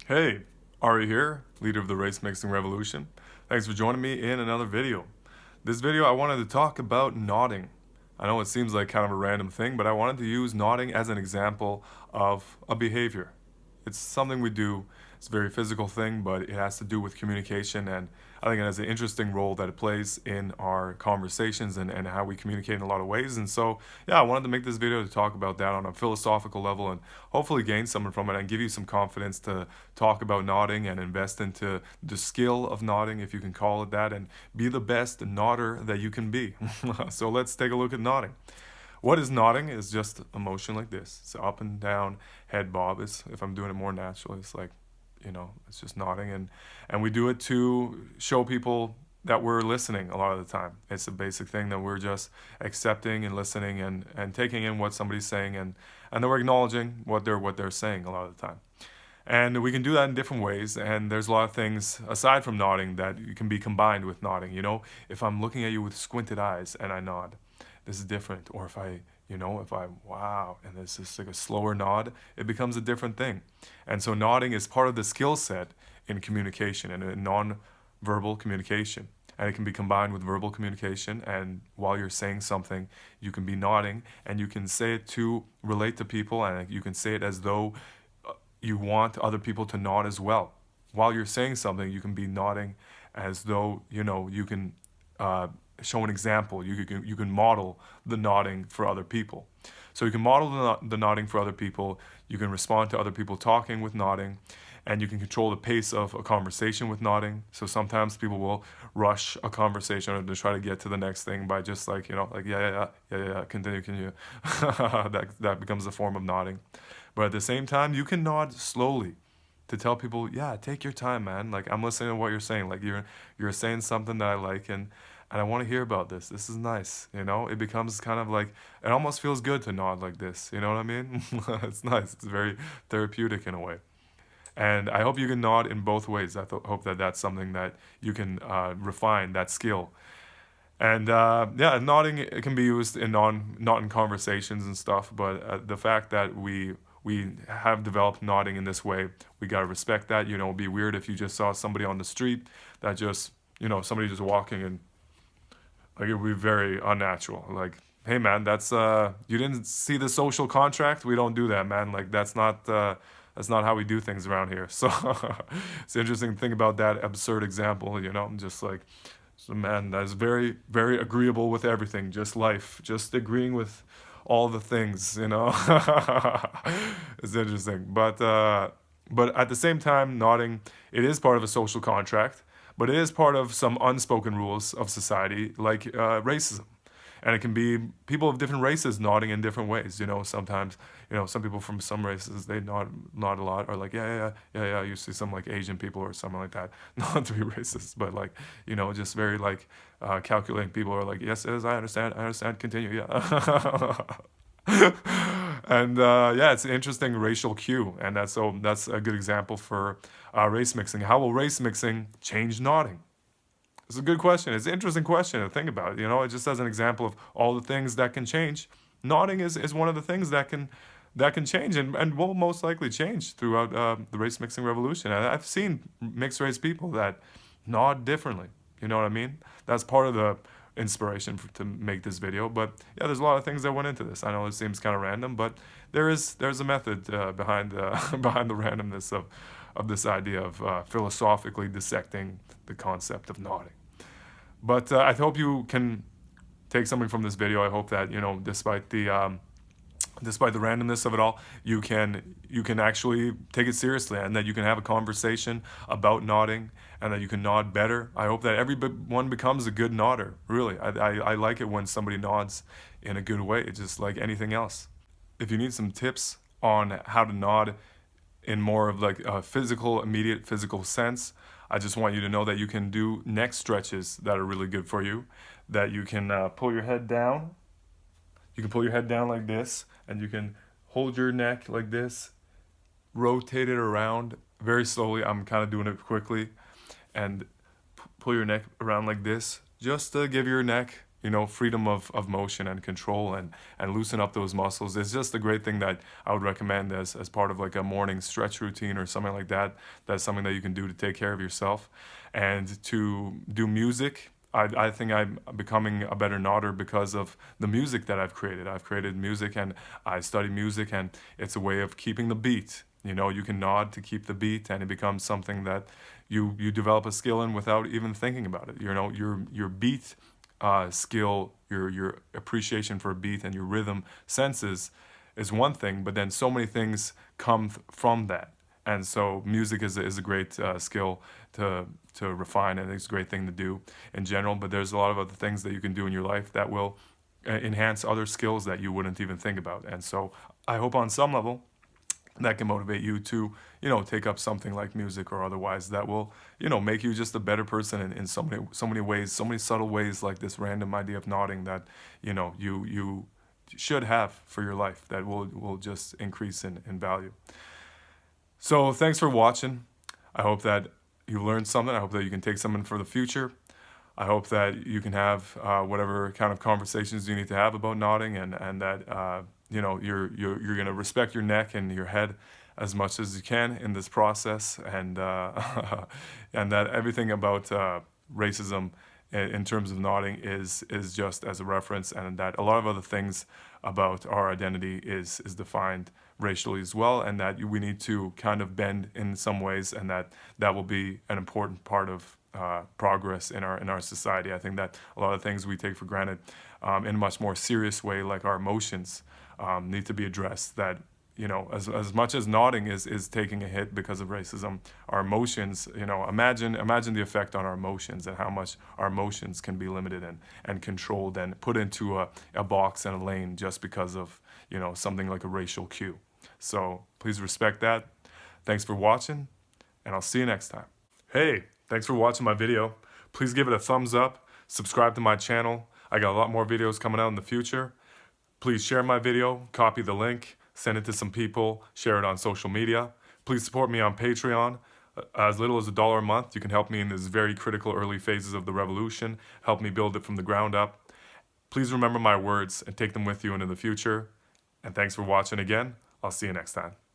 Hey, Ari here, leader of the race mixing revolution. Thanks for joining me in another video. This video I wanted to talk about nodding. I know it seems like kind of a random thing, but I wanted to use nodding as an example of a behavior. It's something we do. It's a very physical thing, but it has to do with communication, and I think it has an interesting role that it plays in our conversations and how we communicate in a lot of ways. And so, yeah, I wanted to make this video to talk about that on a philosophical level and hopefully gain something from it and give you some confidence to talk about nodding and invest into the skill of nodding, if you can call it that, and be the best nodder that you can be. So let's take a look at nodding. What is nodding is just a motion like this. It's up and down head bob. It's, if I'm doing it more naturally, it's like, it's just nodding. And we do it to show people that we're listening a lot of the time. It's a basic thing that we're just accepting and listening and taking in what somebody's saying and then we're acknowledging what they're saying a lot of the time. And we can do that in different ways, and there's a lot of things aside from nodding that can be combined with nodding. If I'm looking at you with squinted eyes and I nod, this is different. Or if I wow, and this is like a slower nod, it becomes a different thing. And so nodding is part of the skill set in communication and in non-verbal communication. And it can be combined with verbal communication, and while you're saying something, you can be nodding, and you can say it to relate to people, and you can say it as though you want other people to nod as well. While you're saying something, you can be nodding as though, you can show an example. You can model the nodding for other people. So you can model the nodding for other people. You can respond to other people talking with nodding, and you can control the pace of a conversation with nodding. So sometimes people will rush a conversation or to try to get to the next thing by just yeah, continue. That becomes a form of nodding. But at the same time, you can nod slowly to tell people, yeah, take your time, man. Like, I'm listening to what you're saying. Like, you're saying something that I like, and I want to hear about this. This is nice, It becomes kind of like, it almost feels good to nod like this, you know what I mean? It's nice. It's very therapeutic in a way. And I hope you can nod in both ways. I hope that that's something that you can refine, that skill. And yeah, nodding, it can be used in not in conversations and stuff, but the fact that we have developed nodding in this way, we gotta respect that. It'd be weird if you just saw somebody on the street that just, somebody just walking and like it would be very unnatural. Like, hey man, that's you didn't see the social contract? We don't do that, man. Like that's not how we do things around here. So it's the interesting thing about that absurd example, I'm just like, so man, that's very, very agreeable with everything, just life, just agreeing with all the things, It's interesting. But at the same time, nodding, it is part of a social contract, but it is part of some unspoken rules of society, like racism. And it can be people of different races nodding in different ways. Sometimes, some people from some races, they nod a lot, or like, yeah. You see some like Asian people or something like that, not to be racist, but like, just very like calculating people are like, yes, I understand, continue, yeah. And yeah, it's an interesting racial cue, and that's a good example for race mixing. How will race mixing change nodding? It's a good question. It's an interesting question to think about. It just as an example of all the things that can change. Nodding is one of the things that can change and will most likely change throughout the race mixing revolution. And I've seen mixed race people that nod differently. You know what I mean? That's part of the inspiration to make this video. But yeah, there's a lot of things that went into this. I know it seems kind of random, but there's a method behind behind the randomness of this idea of philosophically dissecting the concept of nodding. But I hope you can take something from this video. I hope that despite the randomness of it all, you can actually take it seriously, and that you can have a conversation about nodding, and that you can nod better. I hope that everyone becomes a good nodder. Really, I like it when somebody nods in a good way. It's just like anything else. If you need some tips on how to nod in more of like a immediate physical sense, I just want you to know that you can do neck stretches that are really good for you, that you can pull your head down. You can pull your head down like this, and you can hold your neck like this, rotate it around very slowly. I'm kind of doing it quickly, and pull your neck around like this, just to give your neck freedom of motion and control, and loosen up those muscles. It's just a great thing that I would recommend as part of like a morning stretch routine or something like that. That's something that you can do to take care of yourself. And to do music, I think I'm becoming a better nodder because of the music that I've created. I've created music and I study music, and it's a way of keeping the beat. You can nod to keep the beat, and it becomes something that you develop a skill in without even thinking about it. Your beat skill, your appreciation for a beat and your rhythm senses is one thing, but then so many things come from that. And so music is a great skill to refine, and it's a great thing to do in general. But there's a lot of other things that you can do in your life that will enhance other skills that you wouldn't even think about. And so I hope on some level that can motivate you to, take up something like music or otherwise that will, make you just a better person in so many ways, so many subtle ways, like this random idea of nodding that, you should have for your life that will just increase in value. So thanks for watching. I hope that you learned something. I hope that you can take something for the future. I hope that you can have whatever kind of conversations you need to have about nodding, and that you're going to respect your neck and your head as much as you can in this process, and and that everything about racism in terms of nodding is just as a reference, and that a lot of other things about our identity is defined racially as well, and that we need to kind of bend in some ways, and that will be an important part of progress in our society. I think that a lot of things we take for granted in a much more serious way, like our emotions, need to be addressed. That as much as nodding is taking a hit because of racism, our emotions, imagine the effect on our emotions, and how much our emotions can be limited and controlled and put into a box and a lane just because of something like a racial cue. So please respect that. Thanks for watching, and I'll see you next time. Hey, thanks for watching my video. Please give it a thumbs up, subscribe to my channel. I got a lot more videos coming out in the future. Please share my video, copy the link, send it to some people, share it on social media. Please support me on Patreon. As little as $1 a month, you can help me in these very critical early phases of the revolution, help me build it from the ground up. Please remember my words and take them with you into the future. And thanks for watching again. I'll see you next time.